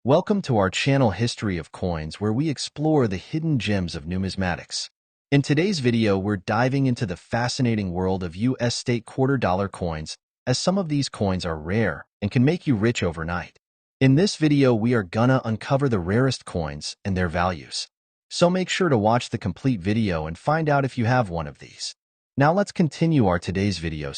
Welcome to our channel History of Coins, where we explore the hidden gems of numismatics. In today's video, we're diving into the fascinating world of U.S. state quarter-dollar coins, as some of these coins are rare and can make you rich overnight. In this video, we are gonna uncover the rarest coins and their values. So make sure to watch the complete video and find out if you have one of these. Now let's continue our today's video.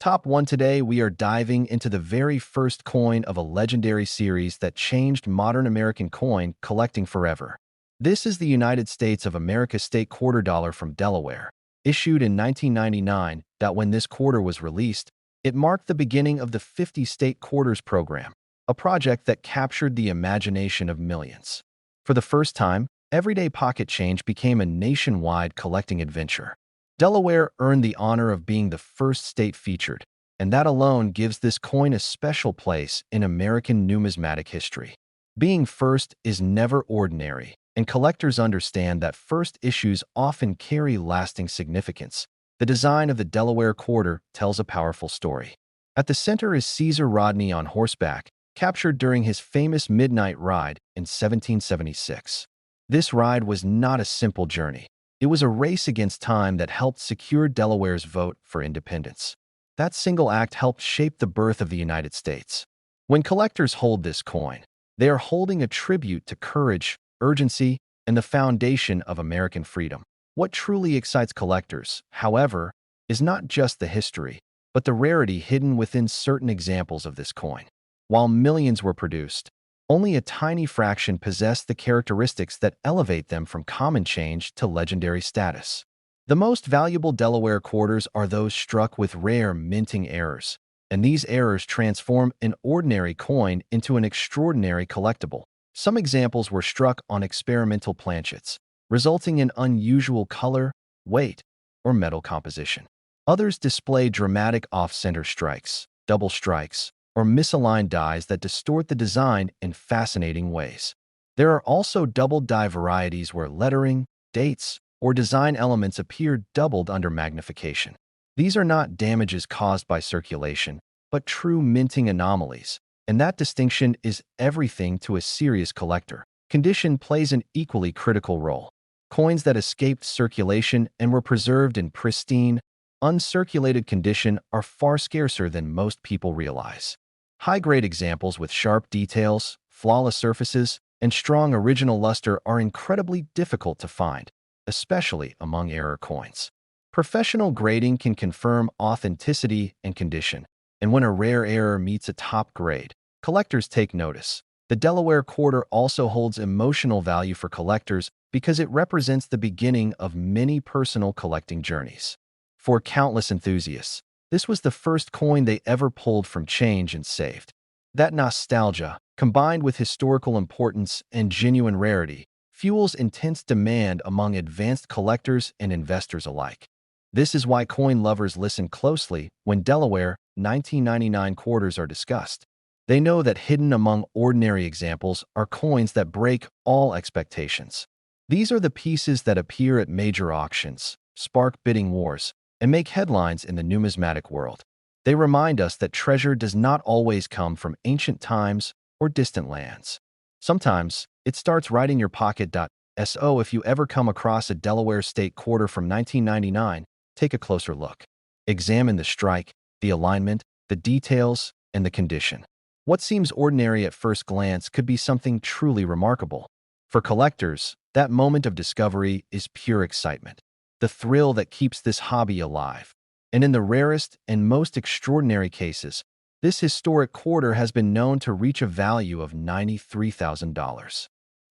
Top 1 today, we are diving into the very first coin of a legendary series that changed modern American coin collecting forever. This is the United States of America state quarter dollar from Delaware. Issued in 1999, when this quarter was released, it marked the beginning of the 50 state quarters program, a project that captured the imagination of millions. For the first time, everyday pocket change became a nationwide collecting adventure. Delaware earned the honor of being the first state featured, and that alone gives this coin a special place in American numismatic history. Being first is never ordinary, and collectors understand that first issues often carry lasting significance. The design of the Delaware quarter tells a powerful story. At the center is Caesar Rodney on horseback, captured during his famous midnight ride in 1776. This ride was not a simple journey. It was a race against time that helped secure Delaware's vote for independence. That single act helped shape the birth of the United States. When collectors hold this coin, they are holding a tribute to courage, urgency, and the foundation of American freedom. What truly excites collectors, however, is not just the history, but the rarity hidden within certain examples of this coin. While millions were produced, only a tiny fraction possessed the characteristics that elevate them from common change to legendary status. The most valuable Delaware quarters are those struck with rare minting errors, and these errors transform an ordinary coin into an extraordinary collectible. Some examples were struck on experimental planchets, resulting in unusual color, weight, or metal composition. Others display dramatic off-center strikes, double strikes, or misaligned dies that distort the design in fascinating ways. There are also double die varieties where lettering, dates, or design elements appear doubled under magnification. These are not damages caused by circulation, but true minting anomalies, and that distinction is everything to a serious collector. Condition plays an equally critical role. Coins that escaped circulation and were preserved in pristine, uncirculated condition are far scarcer than most people realize. High-grade examples with sharp details, flawless surfaces, and strong original luster are incredibly difficult to find, especially among error coins. Professional grading can confirm authenticity and condition, and when a rare error meets a top grade, collectors take notice. The Delaware quarter also holds emotional value for collectors because it represents the beginning of many personal collecting journeys. For countless enthusiasts, this was the first coin they ever pulled from change and saved. That nostalgia, combined with historical importance and genuine rarity, fuels intense demand among advanced collectors and investors alike. This is why coin lovers listen closely when Delaware 1999 quarters are discussed. They know that hidden among ordinary examples are coins that break all expectations. These are the pieces that appear at major auctions, spark bidding wars, and make headlines in the numismatic world. They remind us that treasure does not always come from ancient times or distant lands. Sometimes, it starts right in your pocket. So if you ever come across a Delaware state quarter from 1999, take a closer look. Examine the strike, the alignment, the details, and the condition. What seems ordinary at first glance could be something truly remarkable. For collectors, that moment of discovery is pure excitement, the thrill that keeps this hobby alive. And in the rarest and most extraordinary cases, this historic quarter has been known to reach a value of $93,000.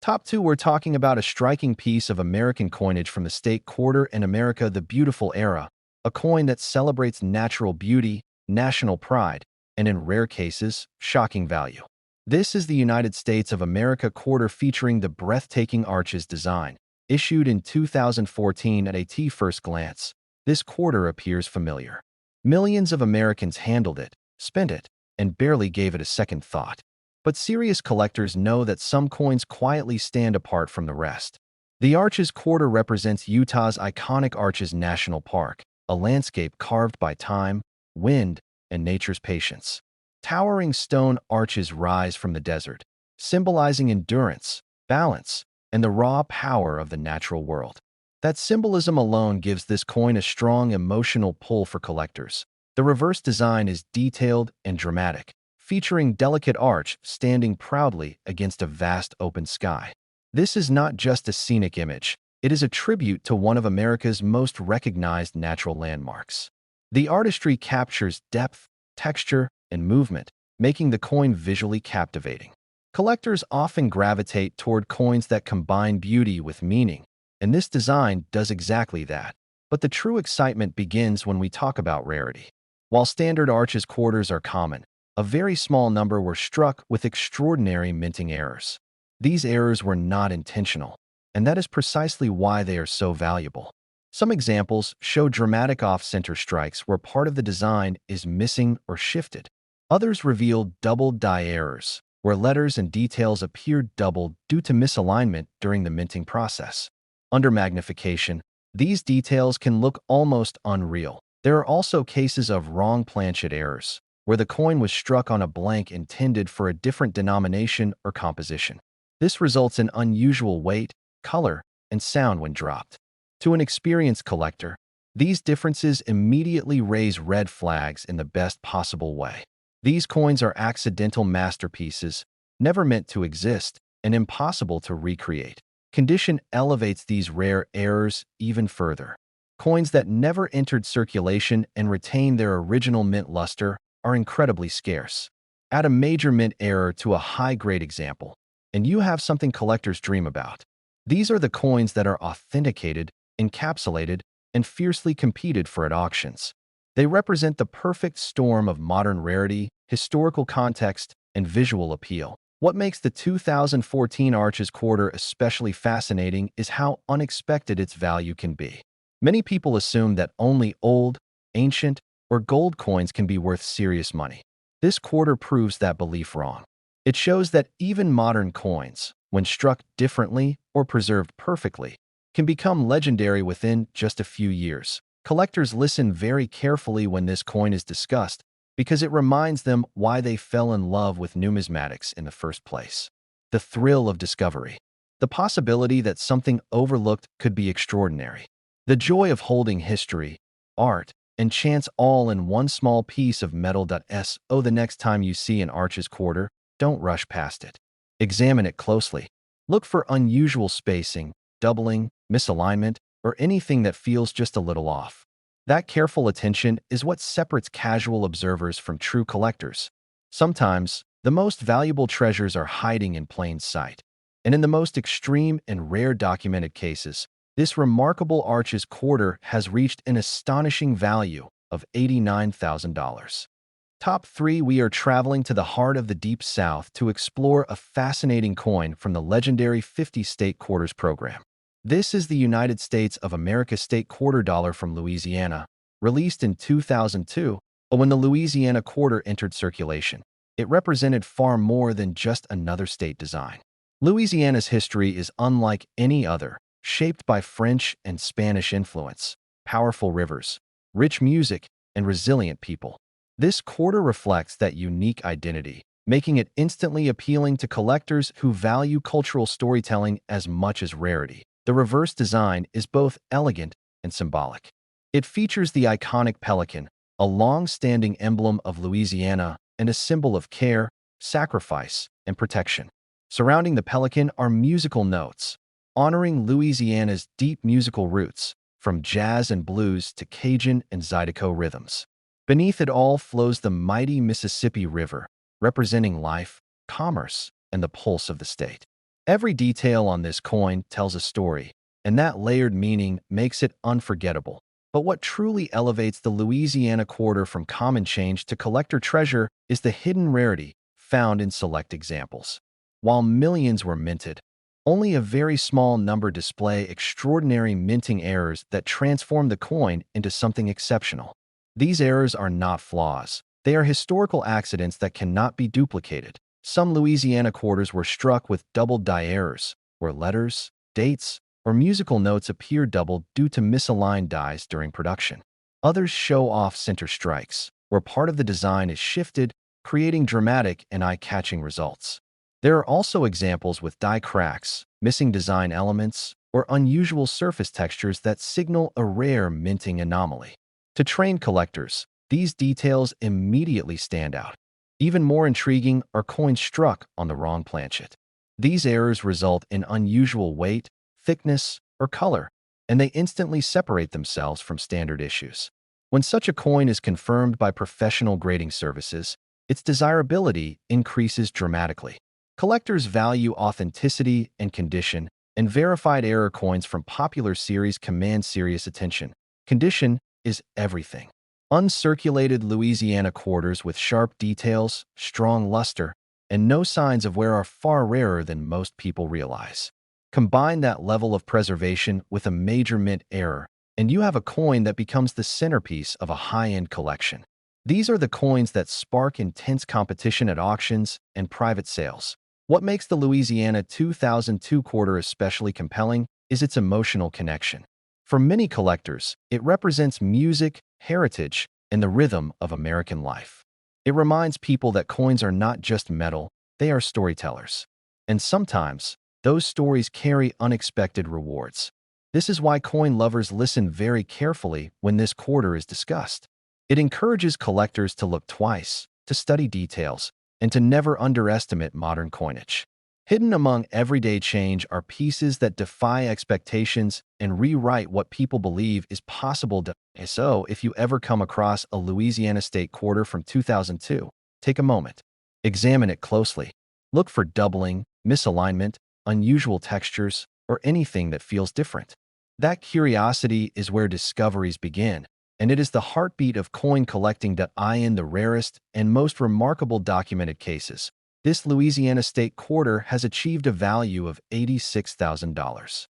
Top 2, we're talking about a striking piece of American coinage from the state quarter in America the Beautiful era, a coin that celebrates natural beauty, national pride, and in rare cases, shocking value. This is the United States of America quarter featuring the breathtaking arches design. Issued in 2014 at a first glance, this quarter appears familiar. Millions of Americans handled it, spent it, and barely gave it a second thought. But serious collectors know that some coins quietly stand apart from the rest. The Arches quarter represents Utah's iconic Arches National Park, a landscape carved by time, wind, and nature's patience. Towering stone arches rise from the desert, symbolizing endurance, balance, and the raw power of the natural world. That symbolism alone gives this coin a strong emotional pull for collectors. The reverse design is detailed and dramatic, featuring delicate arch standing proudly against a vast open sky. This is not just a scenic image, it is a tribute to one of America's most recognized natural landmarks. The artistry captures depth, texture, and movement, making the coin visually captivating. Collectors often gravitate toward coins that combine beauty with meaning, and this design does exactly that. But the true excitement begins when we talk about rarity. While standard arches quarters are common, a very small number were struck with extraordinary minting errors. These errors were not intentional, and that is precisely why they are so valuable. Some examples show dramatic off-center strikes where part of the design is missing or shifted. Others reveal doubled die errors, where letters and details appear doubled due to misalignment during the minting process. Under magnification, these details can look almost unreal. There are also cases of wrong planchet errors, where the coin was struck on a blank intended for a different denomination or composition. This results in unusual weight, color, and sound when dropped. To an experienced collector, these differences immediately raise red flags in the best possible way. These coins are accidental masterpieces, never meant to exist, and impossible to recreate. Condition elevates these rare errors even further. Coins that never entered circulation and retain their original mint luster are incredibly scarce. Add a major mint error to a high-grade example, and you have something collectors dream about. These are the coins that are authenticated, encapsulated, and fiercely competed for at auctions. They represent the perfect storm of modern rarity, historical context, and visual appeal. What makes the 2014 Arches Quarter especially fascinating is how unexpected its value can be. Many people assume that only old, ancient, or gold coins can be worth serious money. This quarter proves that belief wrong. It shows that even modern coins, when struck differently or preserved perfectly, can become legendary within just a few years. Collectors listen very carefully when this coin is discussed because it reminds them why they fell in love with numismatics in the first place. The thrill of discovery. The possibility that something overlooked could be extraordinary. The joy of holding history, art, and chance all in one small piece of metal. So the next time you see an Arches Quarter, don't rush past it. Examine it closely. Look for unusual spacing, doubling, misalignment, or anything that feels just a little off. That careful attention is what separates casual observers from true collectors. Sometimes, the most valuable treasures are hiding in plain sight. And in the most extreme and rare documented cases, this remarkable Arches Quarter has reached an astonishing value of $89,000. Top 3. We are traveling to the heart of the Deep South to explore a fascinating coin from the legendary 50 State Quarters program. This is the United States of America State Quarter Dollar from Louisiana, released in 2002, but when the Louisiana Quarter entered circulation, it represented far more than just another state design. Louisiana's history is unlike any other, shaped by French and Spanish influence, powerful rivers, rich music, and resilient people. This quarter reflects that unique identity, making it instantly appealing to collectors who value cultural storytelling as much as rarity. The reverse design is both elegant and symbolic. It features the iconic pelican, a long-standing emblem of Louisiana and a symbol of care, sacrifice, and protection. Surrounding the pelican are musical notes, honoring Louisiana's deep musical roots, from jazz and blues to Cajun and Zydeco rhythms. Beneath it all flows the mighty Mississippi River, representing life, commerce, and the pulse of the state. Every detail on this coin tells a story, and that layered meaning makes it unforgettable. But what truly elevates the Louisiana Quarter from common change to collector treasure is the hidden rarity found in select examples. While millions were minted, only a very small number display extraordinary minting errors that transform the coin into something exceptional. These errors are not flaws. They are historical accidents that cannot be duplicated. Some Louisiana quarters were struck with double die errors, where letters, dates, or musical notes appear doubled due to misaligned dies during production. Others show off-center strikes, where part of the design is shifted, creating dramatic and eye-catching results. There are also examples with die cracks, missing design elements, or unusual surface textures that signal a rare minting anomaly. To trained collectors, these details immediately stand out. Even more intriguing are coins struck on the wrong planchet. These errors result in unusual weight, thickness, or color, and they instantly separate themselves from standard issues. When such a coin is confirmed by professional grading services, its desirability increases dramatically. Collectors value authenticity and condition, and verified error coins from popular series command serious attention. Condition is everything. Uncirculated Louisiana quarters with sharp details, strong luster, and no signs of wear are far rarer than most people realize. Combine that level of preservation with a major mint error, and you have a coin that becomes the centerpiece of a high-end collection. These are the coins that spark intense competition at auctions and private sales. What makes the Louisiana 2002 quarter especially compelling is its emotional connection. For many collectors, it represents music, heritage, and the rhythm of American life. It reminds people that coins are not just metal, they are storytellers. And sometimes, those stories carry unexpected rewards. This is why coin lovers listen very carefully when this quarter is discussed. It encourages collectors to look twice, to study details, and to never underestimate modern coinage. Hidden among everyday change are pieces that defy expectations and rewrite what people believe is possible. So, if you ever come across a Louisiana State quarter from 2002, take a moment. Examine it closely. Look for doubling, misalignment, unusual textures, or anything that feels different. That curiosity is where discoveries begin, and it is the heartbeat of coin collecting. In the rarest and most remarkable documented cases, this Louisiana State quarter has achieved a value of $86,000.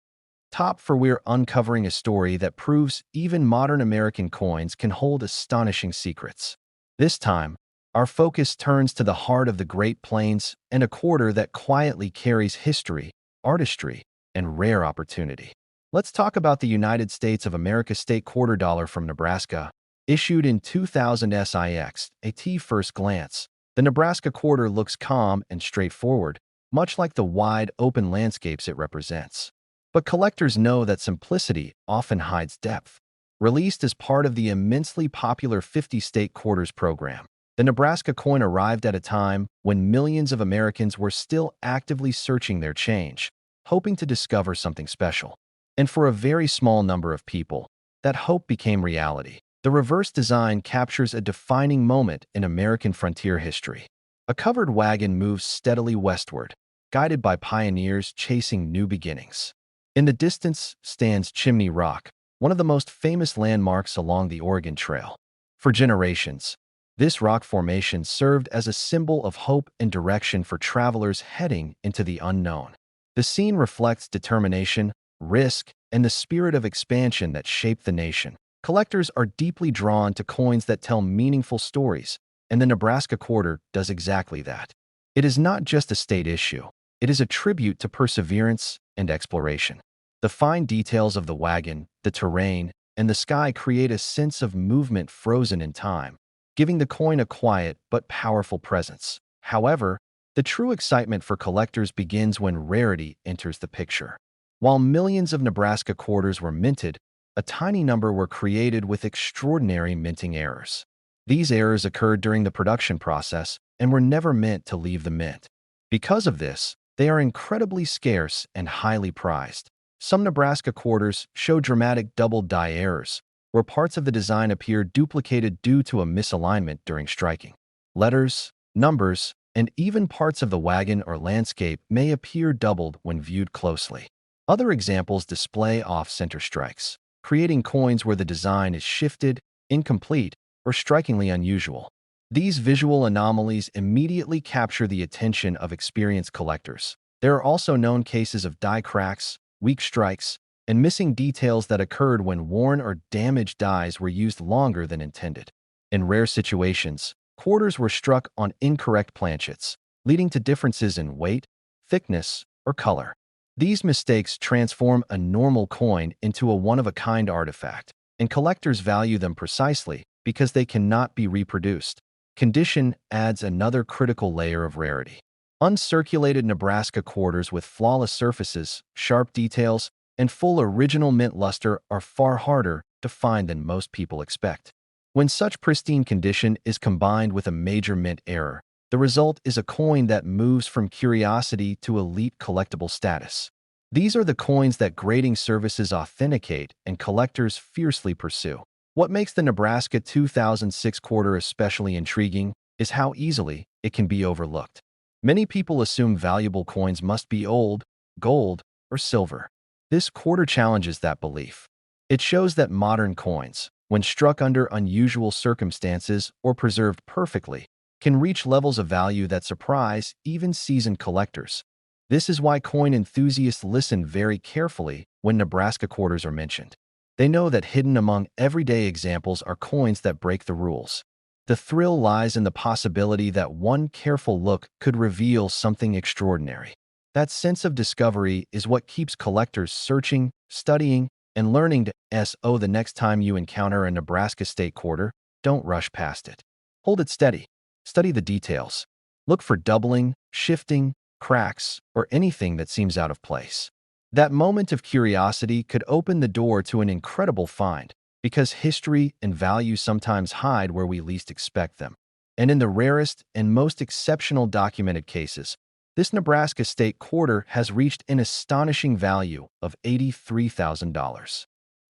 Top for we're uncovering a story that proves even modern American coins can hold astonishing secrets. This time, our focus turns to the heart of the Great Plains and a quarter that quietly carries history, artistry, and rare opportunity. Let's talk about the United States of America State quarter dollar from Nebraska. Issued in 2000 SIX, at first glance, the Nebraska quarter looks calm and straightforward, much like the wide, open landscapes it represents. But collectors know that simplicity often hides depth. Released as part of the immensely popular 50-state quarters program, the Nebraska coin arrived at a time when millions of Americans were still actively searching their change, hoping to discover something special. And for a very small number of people, that hope became reality. The reverse design captures a defining moment in American frontier history. A covered wagon moves steadily westward, guided by pioneers chasing new beginnings. In the distance stands Chimney Rock, one of the most famous landmarks along the Oregon Trail. For generations, this rock formation served as a symbol of hope and direction for travelers heading into the unknown. The scene reflects determination, risk, and the spirit of expansion that shaped the nation. Collectors are deeply drawn to coins that tell meaningful stories, and the Nebraska quarter does exactly that. It is not just a state issue. It is a tribute to perseverance and exploration. The fine details of the wagon, the terrain, and the sky create a sense of movement frozen in time, giving the coin a quiet but powerful presence. However, the true excitement for collectors begins when rarity enters the picture. While millions of Nebraska quarters were minted, a tiny number were created with extraordinary minting errors. These errors occurred during the production process and were never meant to leave the mint. Because of this, they are incredibly scarce and highly prized. Some Nebraska quarters show dramatic double die errors, where parts of the design appear duplicated due to a misalignment during striking. Letters, numbers, and even parts of the wagon or landscape may appear doubled when viewed closely. Other examples display off-center strikes, creating coins where the design is shifted, incomplete, or strikingly unusual. These visual anomalies immediately capture the attention of experienced collectors. There are also known cases of die cracks, weak strikes, and missing details that occurred when worn or damaged dies were used longer than intended. In rare situations, quarters were struck on incorrect planchets, leading to differences in weight, thickness, or color. These mistakes transform a normal coin into a one-of-a-kind artifact, and collectors value them precisely because they cannot be reproduced. Condition adds another critical layer of rarity. Uncirculated Nebraska quarters with flawless surfaces, sharp details, and full original mint luster are far harder to find than most people expect. When such pristine condition is combined with a major mint error, the result is a coin that moves from curiosity to elite collectible status. These are the coins that grading services authenticate and collectors fiercely pursue. What makes the Nebraska 2006 quarter especially intriguing is how easily it can be overlooked. Many people assume valuable coins must be old, gold, or silver. This quarter challenges that belief. It shows that modern coins, when struck under unusual circumstances or preserved perfectly, can reach levels of value that surprise even seasoned collectors. This is why coin enthusiasts listen very carefully when Nebraska quarters are mentioned. They know that hidden among everyday examples are coins that break the rules. The thrill lies in the possibility that one careful look could reveal something extraordinary. That sense of discovery is what keeps collectors searching, studying, and learning to so the next time you encounter a Nebraska state quarter, don't rush past it. Hold it steady. Study the details. Look for doubling, shifting, cracks, or anything that seems out of place. That moment of curiosity could open the door to an incredible find, because history and value sometimes hide where we least expect them. And in the rarest and most exceptional documented cases, this Nebraska state quarter has reached an astonishing value of $83,000.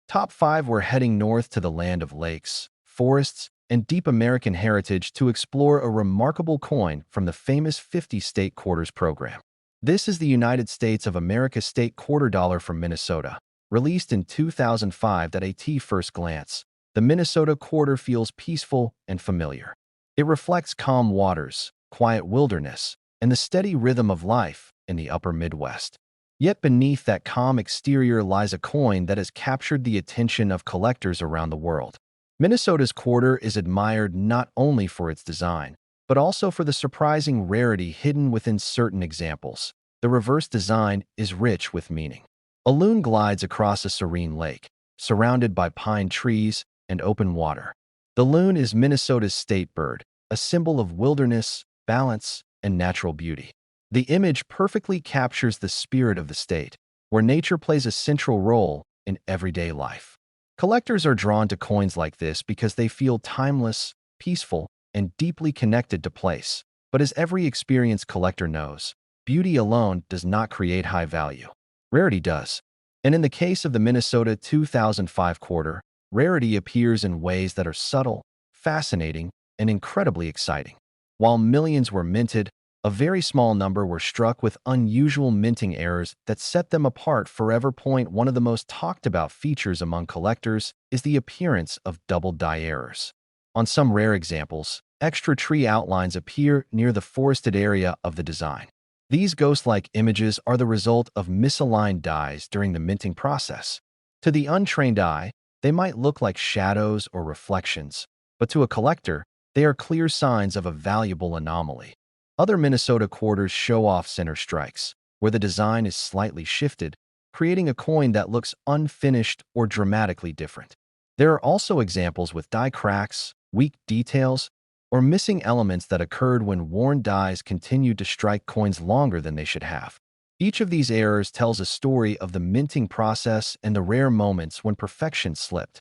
Top 5, we're heading north to the land of lakes, forests, and deep American heritage to explore a remarkable coin from the famous 50 state quarters program. This is the United States of America state quarter dollar from Minnesota. Released in 2005, at first glance, the Minnesota quarter feels peaceful and familiar. It reflects calm waters, quiet wilderness, and the steady rhythm of life in the upper Midwest. Yet beneath that calm exterior lies a coin that has captured the attention of collectors around the world. Minnesota's quarter is admired not only for its design, but also for the surprising rarity hidden within certain examples. The reverse design is rich with meaning. A loon glides across a serene lake, surrounded by pine trees and open water. The loon is Minnesota's state bird, a symbol of wilderness, balance, and natural beauty. The image perfectly captures the spirit of the state, where nature plays a central role in everyday life. Collectors are drawn to coins like this because they feel timeless, peaceful, and deeply connected to place. But as every experienced collector knows, beauty alone does not create high value. Rarity does. And in the case of the Minnesota 2005 quarter, rarity appears in ways that are subtle, fascinating, and incredibly exciting. While millions were minted, a very small number were struck with unusual minting errors that set them apart forever. One of the most talked about features among collectors is the appearance of double die errors. On some rare examples, extra tree outlines appear near the forested area of the design. These ghost-like images are the result of misaligned dies during the minting process. To the untrained eye, they might look like shadows or reflections, but to a collector, they are clear signs of a valuable anomaly. Other Minnesota quarters show off center strikes, where the design is slightly shifted, creating a coin that looks unfinished or dramatically different. There are also examples with die cracks, weak details, or missing elements that occurred when worn dies continued to strike coins longer than they should have. Each of these errors tells a story of the minting process and the rare moments when perfection slipped.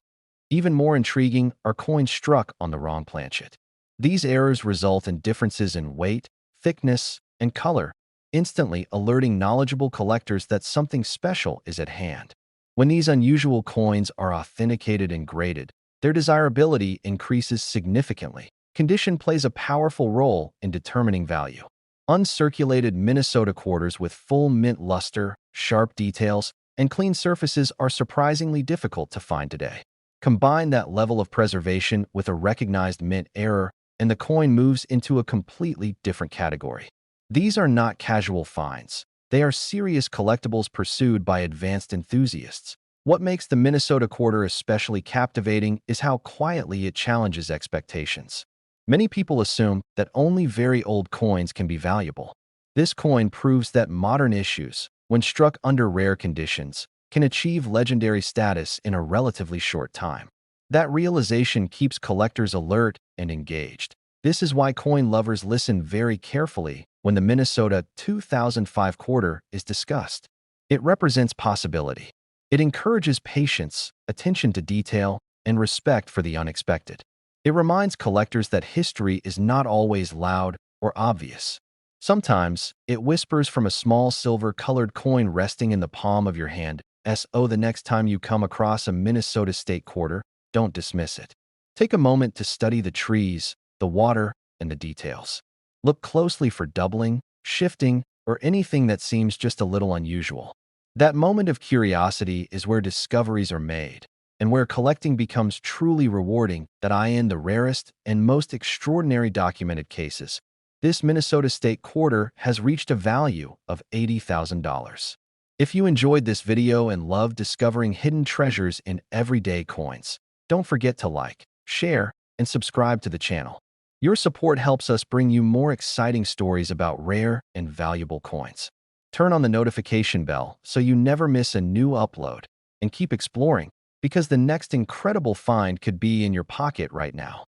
Even more intriguing are coins struck on the wrong planchet. These errors result in differences in weight, thickness, and color, instantly alerting knowledgeable collectors that something special is at hand. When these unusual coins are authenticated and graded, their desirability increases significantly. Condition plays a powerful role in determining value. Uncirculated Minnesota quarters with full mint luster, sharp details, and clean surfaces are surprisingly difficult to find today. Combine that level of preservation with a recognized mint error, and the coin moves into a completely different category. These are not casual finds. They are serious collectibles pursued by advanced enthusiasts. What makes the Minnesota quarter especially captivating is how quietly it challenges expectations. Many people assume that only very old coins can be valuable. This coin proves that modern issues, when struck under rare conditions, can achieve legendary status in a relatively short time. That realization keeps collectors alert and engaged. This is why coin lovers listen very carefully when the Minnesota 2005 quarter is discussed. It represents possibility. It encourages patience, attention to detail, and respect for the unexpected. It reminds collectors that history is not always loud or obvious. Sometimes, it whispers from a small silver-colored coin resting in the palm of your hand. The next time you come across a Minnesota State quarter, don't dismiss it. Take a moment to study the trees, the water, and the details. Look closely for doubling, shifting, or anything that seems just a little unusual. That moment of curiosity is where discoveries are made, and where collecting becomes truly rewarding. The rarest and most extraordinary documented cases. This Minnesota State quarter has reached a value of $80,000. If you enjoyed this video and love discovering hidden treasures in everyday coins, don't forget to like, share, and subscribe to the channel. Your support helps us bring you more exciting stories about rare and valuable coins. Turn on the notification bell so you never miss a new upload, and keep exploring, because the next incredible find could be in your pocket right now.